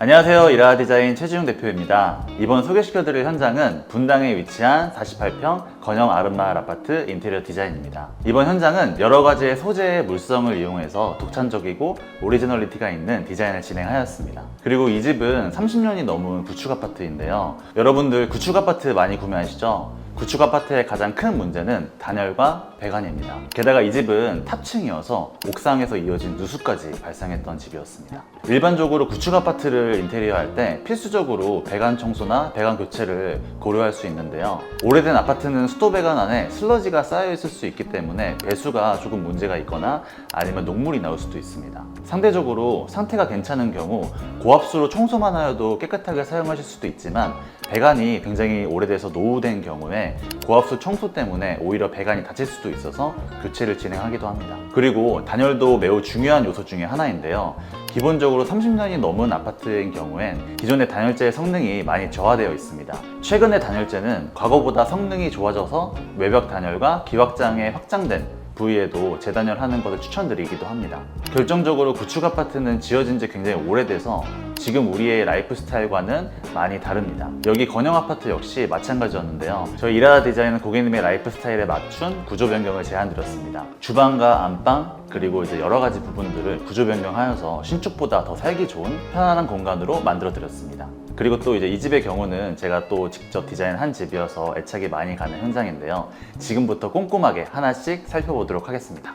안녕하세요. 이라하 디자인 최지용 대표입니다. 이번 소개시켜드릴 현장은 분당에 위치한 48평 건영 아름마을 아파트 인테리어 디자인입니다. 이번 현장은 여러 가지의 소재의 물성을 이용해서 독창적이고 오리지널리티가 있는 디자인을 진행하였습니다. 그리고 이 집은 30년이 넘은 구축 아파트인데요. 여러분들 구축 아파트 많이 구매하시죠? 구축 아파트의 가장 큰 문제는 단열과 배관입니다. 게다가 이 집은 탑층이어서 옥상에서 이어진 누수까지 발생했던 집이었습니다. 일반적으로 구축 아파트를 인테리어 할 때 필수적으로 배관 청소나 배관 교체를 고려할 수 있는데요. 오래된 아파트는 수도 배관 안에 슬러지가 쌓여 있을 수 있기 때문에 배수가 조금 문제가 있거나 아니면 녹물이 나올 수도 있습니다. 상대적으로 상태가 괜찮은 경우 고압수로 청소만 하여도 깨끗하게 사용하실 수도 있지만 배관이 굉장히 오래돼서 노후된 경우에 고압수 청소 때문에 오히려 배관이 다칠 수도 있어서 교체를 진행하기도 합니다. 그리고 단열도 매우 중요한 요소 중에 하나인데요. 기본적으로 30년이 넘은 아파트인 경우엔 기존의 단열재의 성능이 많이 저하되어 있습니다. 최근의 단열재는 과거보다 성능이 좋아져서 외벽 단열과 기확장에 확장된 부위에도 재단열하는 것을 추천드리기도 합니다. 결정적으로 구축 아파트는 지어진 지 굉장히 오래돼서 지금 우리의 라이프 스타일과는 많이 다릅니다. 여기 건영 아파트 역시 마찬가지였는데요. 저희 이라하 디자인은 고객님의 라이프 스타일에 맞춘 구조 변경을 제안드렸습니다. 주방과 안방 그리고 이제 여러 가지 부분들을 구조 변경하여서 신축보다 더 살기 좋은 편안한 공간으로 만들어 드렸습니다. 그리고 또 이제 이 집의 경우는 제가 또 직접 디자인한 집이어서 애착이 많이 가는 현장인데요. 지금부터 꼼꼼하게 하나씩 살펴보도록 하겠습니다.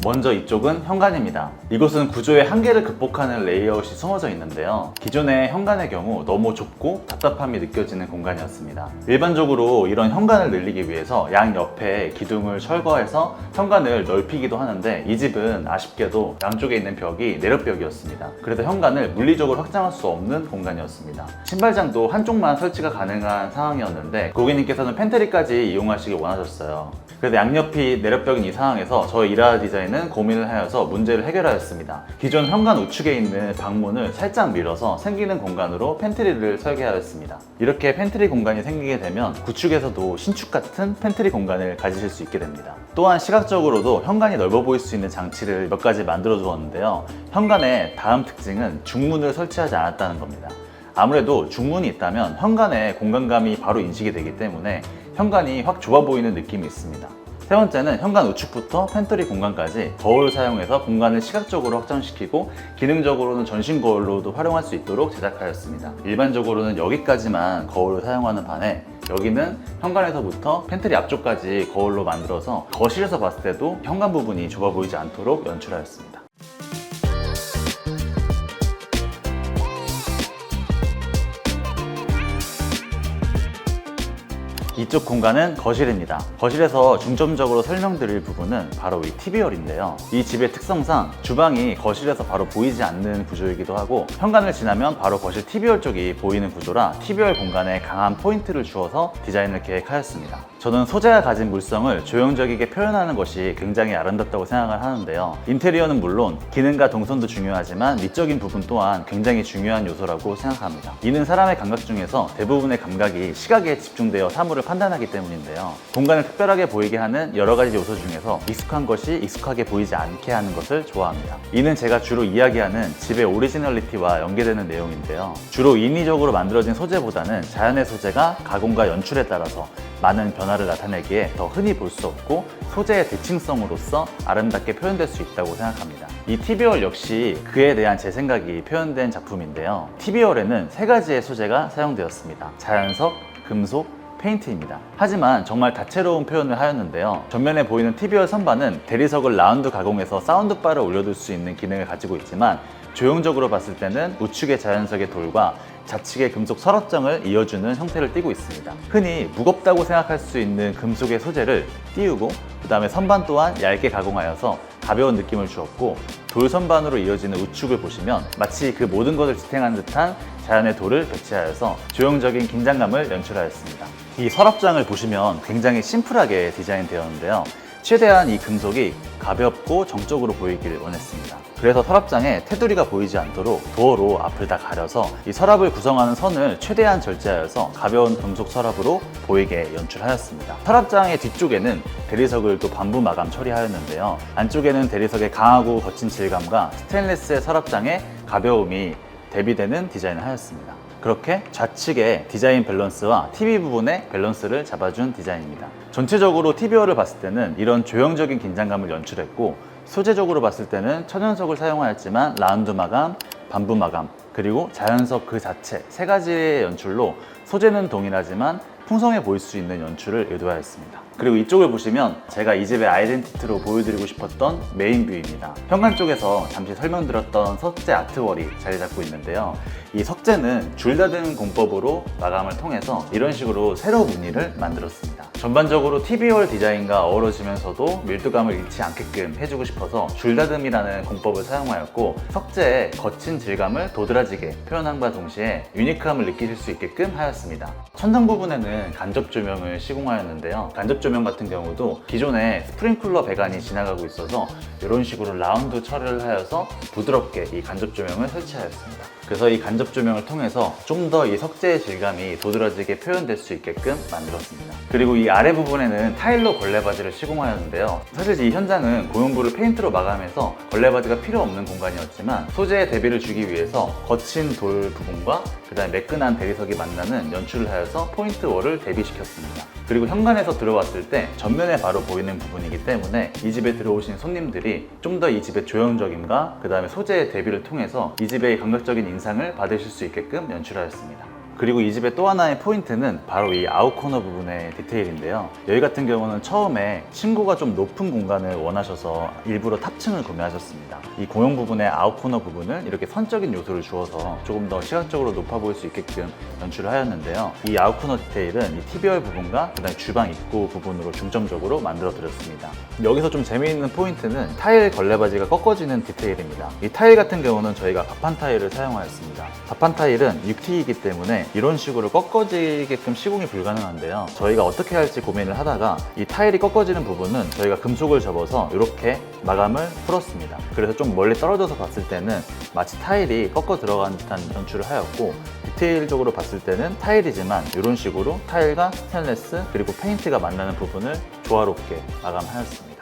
먼저 이쪽은 현관입니다. 이곳은 구조의 한계를 극복하는 레이아웃이 숨어져 있는데요. 기존의 현관의 경우 너무 좁고 답답함이 느껴지는 공간이었습니다. 일반적으로 이런 현관을 늘리기 위해서 양옆에 기둥을 철거해서 현관을 넓히기도 하는데 이 집은 아쉽게도 양쪽에 있는 벽이 내력벽이었습니다. 그래서 현관을 물리적으로 확장할 수 없는 공간이었습니다. 신발장도 한쪽만 설치가 가능한 상황이었는데 고객님께서는 팬트리까지 이용하시길 원하셨어요. 그래서 양옆이 내력벽인 이 상황에서 저희 이라하 디자인은 고민을 하여서 문제를 해결하였습니다. 기존 현관 우측에 있는 방문을 살짝 밀어서 생기는 공간으로 팬트리를 설계하였습니다. 이렇게 팬트리 공간이 생기게 되면 구축에서도 신축 같은 팬트리 공간을 가지실 수 있게 됩니다. 또한 시각적으로도 현관이 넓어 보일 수 있는 장치를 몇 가지 만들어 두었는데요. 현관의 다음 특징은 중문을 설치하지 않았다는 겁니다. 아무래도 중문이 있다면 현관의 공간감이 바로 인식이 되기 때문에 현관이 확 좁아 보이는 느낌이 있습니다. 세 번째는 현관 우측부터 팬트리 공간까지 거울을 사용해서 공간을 시각적으로 확장시키고 기능적으로는 전신 거울로도 활용할 수 있도록 제작하였습니다. 일반적으로는 여기까지만 거울을 사용하는 반해 여기는 현관에서부터 팬트리 앞쪽까지 거울로 만들어서 거실에서 봤을 때도 현관 부분이 좁아 보이지 않도록 연출하였습니다. 이쪽 공간은 거실입니다. 거실에서 중점적으로 설명드릴 부분은 바로 이 TV열인데요. 이 집의 특성상 주방이 거실에서 바로 보이지 않는 구조이기도 하고 현관을 지나면 바로 거실 TV열 쪽이 보이는 구조라 TV열 공간에 강한 포인트를 주어서 디자인을 계획하였습니다. 저는 소재가 가진 물성을 조형적이게 표현하는 것이 굉장히 아름답다고 생각을 하는데요. 인테리어는 물론 기능과 동선도 중요하지만 미적인 부분 또한 굉장히 중요한 요소라고 생각합니다. 이는 사람의 감각 중에서 대부분의 감각이 시각에 집중되어 사물을 판단하기 때문인데요. 공간을 특별하게 보이게 하는 여러 가지 요소 중에서 익숙한 것이 익숙하게 보이지 않게 하는 것을 좋아합니다. 이는 제가 주로 이야기하는 집의 오리지널리티와 연계되는 내용인데요. 주로 인위적으로 만들어진 소재보다는 자연의 소재가 가공과 연출에 따라서 많은 변화를 나타내기에 더 흔히 볼 수 없고 소재의 대칭성으로서 아름답게 표현될 수 있다고 생각합니다. 이 TV열 역시 그에 대한 제 생각이 표현된 작품인데요. TV열에는 세 가지의 소재가 사용되었습니다. 자연석, 금속, 페인트입니다. 하지만 정말 다채로운 표현을 하였는데요. 전면에 보이는 TV열 선반은 대리석을 라운드 가공해서 사운드바를 올려둘 수 있는 기능을 가지고 있지만 조형적으로 봤을 때는 우측의 자연석의 돌과 좌측의 금속 서랍장을 이어주는 형태를 띠고 있습니다. 흔히 무겁다고 생각할 수 있는 금속의 소재를 띄우고 그 다음에 선반 또한 얇게 가공하여서 가벼운 느낌을 주었고 돌 선반으로 이어지는 우측을 보시면 마치 그 모든 것을 지탱하는 듯한 자연의 돌을 배치하여서 조형적인 긴장감을 연출하였습니다. 이 서랍장을 보시면 굉장히 심플하게 디자인되었는데요. 최대한 이 금속이 가볍고 정적으로 보이길 원했습니다. 그래서 서랍장에 테두리가 보이지 않도록 도어로 앞을 다 가려서 이 서랍을 구성하는 선을 최대한 절제하여서 가벼운 금속 서랍으로 보이게 연출하였습니다. 서랍장의 뒤쪽에는 대리석을 또 반부 마감 처리하였는데요. 안쪽에는 대리석의 강하고 거친 질감과 스테인리스의 서랍장의 가벼움이 대비되는 디자인을 하였습니다. 그렇게 좌측의 디자인 밸런스와 TV 부분의 밸런스를 잡아준 디자인입니다. 전체적으로 TV어를 봤을 때는 이런 조형적인 긴장감을 연출했고, 소재적으로 봤을 때는 천연석을 사용하였지만 라운드 마감, 반부 마감, 그리고 자연석 그 자체 세 가지의 연출로 소재는 동일하지만 풍성해 보일 수 있는 연출을 의도하였습니다. 그리고 이쪽을 보시면 제가 이 집의 아이덴티티로 보여드리고 싶었던 메인 뷰입니다. 현관 쪽에서 잠시 설명드렸던 석재 아트월이 자리 잡고 있는데요. 이 석재는 줄다듬 공법으로 마감을 통해서 이런 식으로 세로 무늬를 만들었습니다. 전반적으로 TV월 디자인과 어우러지면서도 밀도감을 잃지 않게끔 해주고 싶어서 줄다듬이라는 공법을 사용하였고, 석재의 거친 질감을 도드라지게 표현함과 동시에 유니크함을 느끼실 수 있게끔 하였습니다. 천장 부분에는 간접 조명을 시공하였는데요. 간접 조명 같은 경우도 기존에 스프링클러 배관이 지나가고 있어서 이런 식으로 라운드 처리를 하여서 부드럽게 이 간접 조명을 설치하였습니다. 그래서 이 간접 조명을 통해서 좀 더 이 석재의 질감이 도드라지게 표현될 수 있게끔 만들었습니다. 그리고 이 아래 부분에는 타일로 걸레바지를 시공하였는데요. 사실 이 현장은 고용부를 페인트로 마감해서 걸레바지가 필요 없는 공간이었지만 소재의 대비를 주기 위해서 거친 돌 부분과 그 다음에 매끈한 대리석이 만나는 연출을 하여서 포인트 월을 대비시켰습니다. 그리고 현관에서 들어왔을 때 전면에 바로 보이는 부분이기 때문에 이 집에 들어오신 손님들이 좀 더 이 집의 조형적임과 그 다음에 소재의 대비를 통해서 이 집의 감각적인 인상을 받으실 수 있게끔 연출하였습니다. 그리고 이 집의 또 하나의 포인트는 바로 이 아웃코너 부분의 디테일인데요. 여기 같은 경우는 처음에 층고가 좀 높은 공간을 원하셔서 일부러 탑층을 구매하셨습니다. 이 공용 부분의 아웃코너 부분을 이렇게 선적인 요소를 주어서 조금 더 시각적으로 높아 보일 수 있게끔 연출을 하였는데요. 이 아웃코너 디테일은 이 TVR 부분과 그다음에 주방 입구 부분으로 중점적으로 만들어 드렸습니다. 여기서 좀 재미있는 포인트는 타일 걸레바지가 꺾어지는 디테일입니다. 이 타일 같은 경우는 저희가 갑판 타일을 사용하였습니다. 갑판 타일은 6T이기 때문에 이런 식으로 꺾어지게끔 시공이 불가능한데요. 저희가 어떻게 할지 고민을 하다가 이 타일이 꺾어지는 부분은 저희가 금속을 접어서 이렇게 마감을 풀었습니다. 그래서 좀 멀리 떨어져서 봤을 때는 마치 타일이 꺾어 들어간 듯한 연출을 하였고, 디테일적으로 봤을 때는 타일이지만 이런 식으로 타일과 스테인리스 그리고 페인트가 만나는 부분을 조화롭게 마감하였습니다.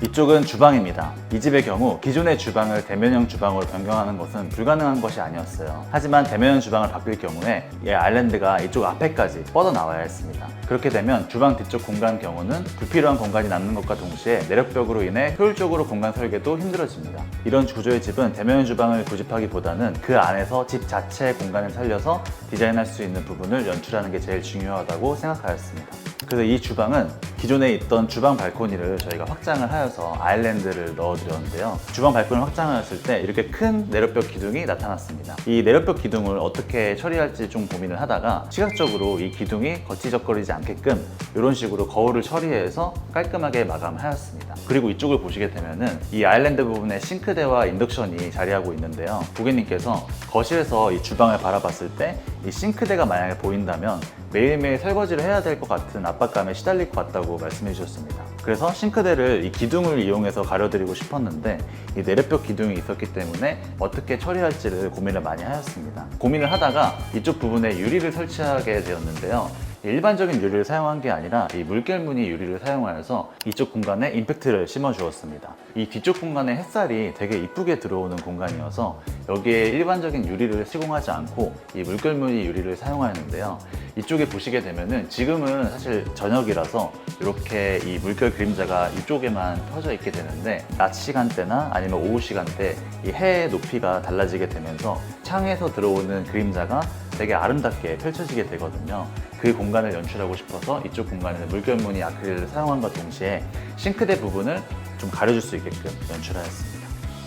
이쪽은 주방입니다. 이 집의 경우 기존의 주방을 대면형 주방으로 변경하는 것은 불가능한 것이 아니었어요. 하지만 대면형 주방을 바뀔 경우에 이 아일랜드가 이쪽 앞에까지 뻗어나와야 했습니다. 그렇게 되면 주방 뒤쪽 공간 경우는 불필요한 공간이 남는 것과 동시에 내력벽으로 인해 효율적으로 공간 설계도 힘들어집니다. 이런 구조의 집은 대면형 주방을 고집하기보다는 그 안에서 집 자체의 공간을 살려서 디자인할 수 있는 부분을 연출하는 게 제일 중요하다고 생각하였습니다. 그래서 이 주방은 기존에 있던 주방 발코니를 저희가 확장을 하여서 아일랜드를 넣어드렸는데요. 주방 발코니를 확장하였을 때 이렇게 큰 내력벽 기둥이 나타났습니다. 이 내력벽 기둥을 어떻게 처리할지 좀 고민을 하다가 시각적으로 이 기둥이 거치적거리지 않게끔 이런 식으로 거울을 처리해서 깔끔하게 마감하였습니다. 그리고 이쪽을 보시게 되면은 이 아일랜드 부분에 싱크대와 인덕션이 자리하고 있는데요. 고객님께서 거실에서 이 주방을 바라봤을 때 이 싱크대가 만약에 보인다면 매일매일 설거지를 해야 될 것 같은 압박감에 시달릴 것 같다고 말씀해 주셨습니다. 그래서 싱크대를 이 기둥을 이용해서 가려드리고 싶었는데 이 내력벽 기둥이 있었기 때문에 어떻게 처리할지를 고민을 많이 하였습니다. 고민을 하다가 이쪽 부분에 유리를 설치하게 되었는데요. 일반적인 유리를 사용한 게 아니라 이 물결무늬 유리를 사용하여서 이쪽 공간에 임팩트를 심어 주었습니다. 이 뒤쪽 공간에 햇살이 되게 이쁘게 들어오는 공간이어서 여기에 일반적인 유리를 시공하지 않고 이 물결무늬 유리를 사용하였는데요. 이쪽에 보시게 되면은 지금은 사실 저녁이라서 이렇게 이 물결 그림자가 이쪽에만 퍼져 있게 되는데 낮 시간대나 아니면 오후 시간대 이 해의 높이가 달라지게 되면서 창에서 들어오는 그림자가 되게 아름답게 펼쳐지게 되거든요. 그 공간을 연출하고 싶어서 이쪽 공간에는 물결무늬 아크릴을 사용함과 동시에 싱크대 부분을 좀 가려줄 수 있게끔 연출하였습니다.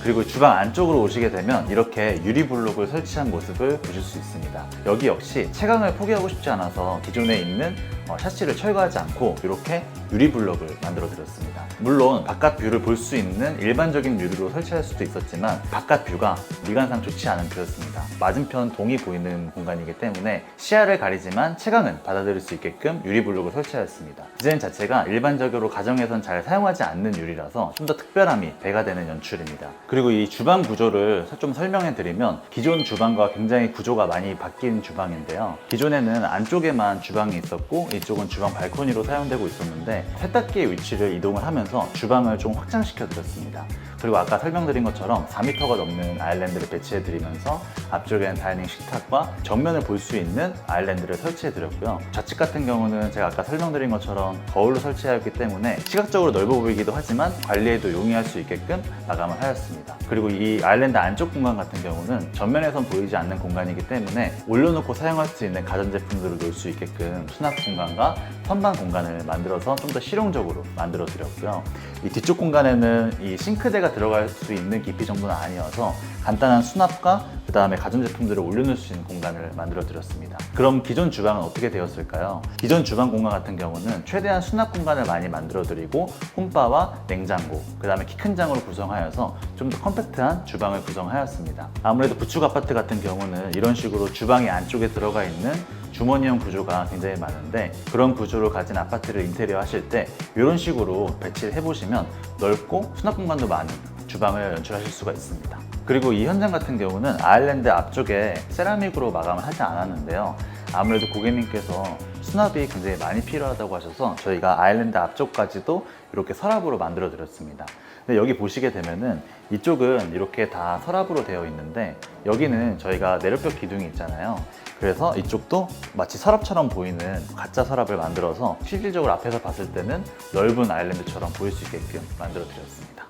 그리고 주방 안쪽으로 오시게 되면 이렇게 유리 블록을 설치한 모습을 보실 수 있습니다. 여기 역시 채광을 포기하고 싶지 않아서 기존에 있는 샤시를 철거하지 않고 이렇게 유리 블럭을 만들어 드렸습니다. 물론 바깥 뷰를 볼 수 있는 일반적인 유리로 설치할 수도 있었지만 바깥 뷰가 미관상 좋지 않은 뷰였습니다. 맞은편 동이 보이는 공간이기 때문에 시야를 가리지만 채광은 받아들일 수 있게끔 유리 블록을 설치하였습니다. 디자인 자체가 일반적으로 가정에선 잘 사용하지 않는 유리라서 좀 더 특별함이 배가 되는 연출입니다. 그리고 이 주방 구조를 좀 설명해 드리면 기존 주방과 굉장히 구조가 많이 바뀐 주방인데요. 기존에는 안쪽에만 주방이 있었고 이쪽은 주방 발코니로 사용되고 있었는데 세탁기의 위치를 이동을 하면서 주방을 좀 확장시켜 드렸습니다. 그리고 아까 설명드린 것처럼 4m가 넘는 아일랜드를 배치해 드리면서 앞쪽에는 다이닝 식탁과 정면을 볼 수 있는 아일랜드를 설치해 드렸고요. 좌측 같은 경우는 제가 아까 설명드린 것처럼 거울로 설치하였기 때문에 시각적으로 넓어 보이기도 하지만 관리에도 용이할 수 있게끔 마감을 하였습니다. 그리고 이 아일랜드 안쪽 공간 같은 경우는 전면에선 보이지 않는 공간이기 때문에 올려놓고 사용할 수 있는 가전제품들을 놓을 수 있게끔 수납 공간과 선반 공간을 만들어서 좀 더 실용적으로 만들어 드렸고요. 이 뒤쪽 공간에는 이 싱크대가 들어갈 수 있는 깊이 정도는 아니어서 간단한 수납과 그 다음에 가전제품들을 올려놓을 수 있는 공간을 만들어 드렸습니다. 그럼 기존 주방은 어떻게 되었을까요? 기존 주방 공간 같은 경우는 최대한 수납 공간을 많이 만들어 드리고 홈바와 냉장고, 그 다음에 키 큰 장으로 구성하여서 좀 더 컴팩트한 주방을 구성하였습니다. 아무래도 구축 아파트 같은 경우는 이런 식으로 주방이 안쪽에 들어가 있는 주머니형 구조가 굉장히 많은데 그런 구조를 가진 아파트를 인테리어 하실 때 이런 식으로 배치를 해보시면 넓고 수납 공간도 많은 주방을 연출하실 수가 있습니다. 그리고 이 현장 같은 경우는 아일랜드 앞쪽에 세라믹으로 마감을 하지 않았는데요. 아무래도 고객님께서 수납이 굉장히 많이 필요하다고 하셔서 저희가 아일랜드 앞쪽까지도 이렇게 서랍으로 만들어 드렸습니다. 근데 여기 보시게 되면은 이쪽은 이렇게 다 서랍으로 되어 있는데 여기는 저희가 내력벽 기둥이 있잖아요. 그래서 이쪽도 마치 서랍처럼 보이는 가짜 서랍을 만들어서 실질적으로 앞에서 봤을 때는 넓은 아일랜드처럼 보일 수 있게끔 만들어 드렸습니다.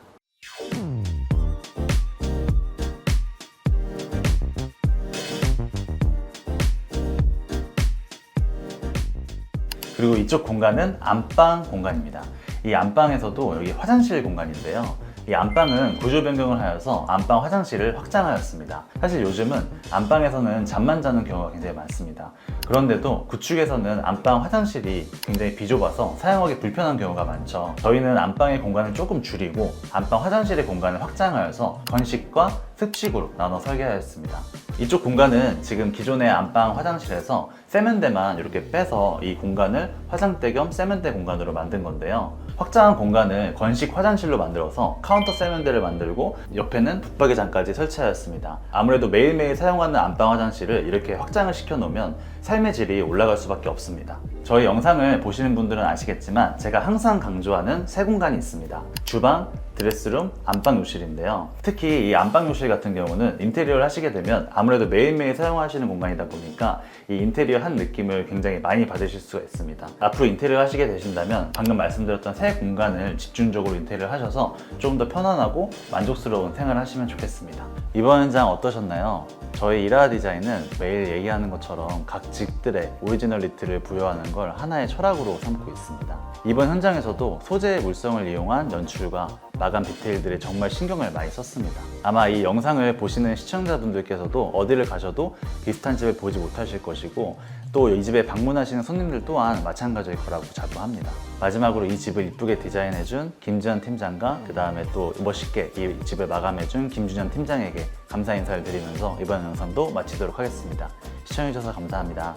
그리고 이쪽 공간은 안방 공간입니다. 이 안방에서도 여기 화장실 공간인데요. 이 안방은 구조 변경을 하여서 안방 화장실을 확장하였습니다. 사실 요즘은 안방에서는 잠만 자는 경우가 굉장히 많습니다. 그런데도 구축에서는 안방 화장실이 굉장히 비좁아서 사용하기 불편한 경우가 많죠. 저희는 안방의 공간을 조금 줄이고 안방 화장실의 공간을 확장하여서 건식과 습식으로 나눠 설계하였습니다. 이쪽 공간은 지금 기존의 안방 화장실에서 세면대만 이렇게 빼서 이 공간을 화장대 겸 세면대 공간으로 만든 건데요. 확장한 공간을 건식 화장실로 만들어서 카운터 세면대를 만들고 옆에는 붙박이장까지 설치하였습니다. 아무래도 매일매일 사용하는 안방 화장실을 이렇게 확장을 시켜 놓으면 삶의 질이 올라갈 수밖에 없습니다. 저희 영상을 보시는 분들은 아시겠지만 제가 항상 강조하는 세 공간이 있습니다. 주방, 드레스룸, 안방 욕실인데요. 특히 이 안방 욕실 같은 경우는 인테리어를 하시게 되면 아무래도 매일매일 사용하시는 공간이다 보니까 이 인테리어 한 느낌을 굉장히 많이 받으실 수가 있습니다. 앞으로 인테리어 하시게 되신다면 방금 말씀드렸던 세 공간을 집중적으로 인테리어 하셔서 조금 더 편안하고 만족스러운 생활을 하시면 좋겠습니다. 이번 현장 어떠셨나요? 저희 이라하 디자인은 매일 얘기하는 것처럼 각 직들의 오리지널리티를 부여하는 걸 하나의 철학으로 삼고 있습니다. 이번 현장에서도 소재의 물성을 이용한 연출과 마감 디테일들에 정말 신경을 많이 썼습니다. 아마 이 영상을 보시는 시청자분들께서도 어디를 가셔도 비슷한 집을 보지 못하실 것이고 또 이 집에 방문하시는 손님들 또한 마찬가지일 거라고 자부합니다. 마지막으로 이 집을 이쁘게 디자인해준 김지현 팀장과 그 다음에 또 멋있게 이 집을 마감해준 김준현 팀장에게 감사 인사를 드리면서 이번 영상도 마치도록 하겠습니다. 시청해주셔서 감사합니다.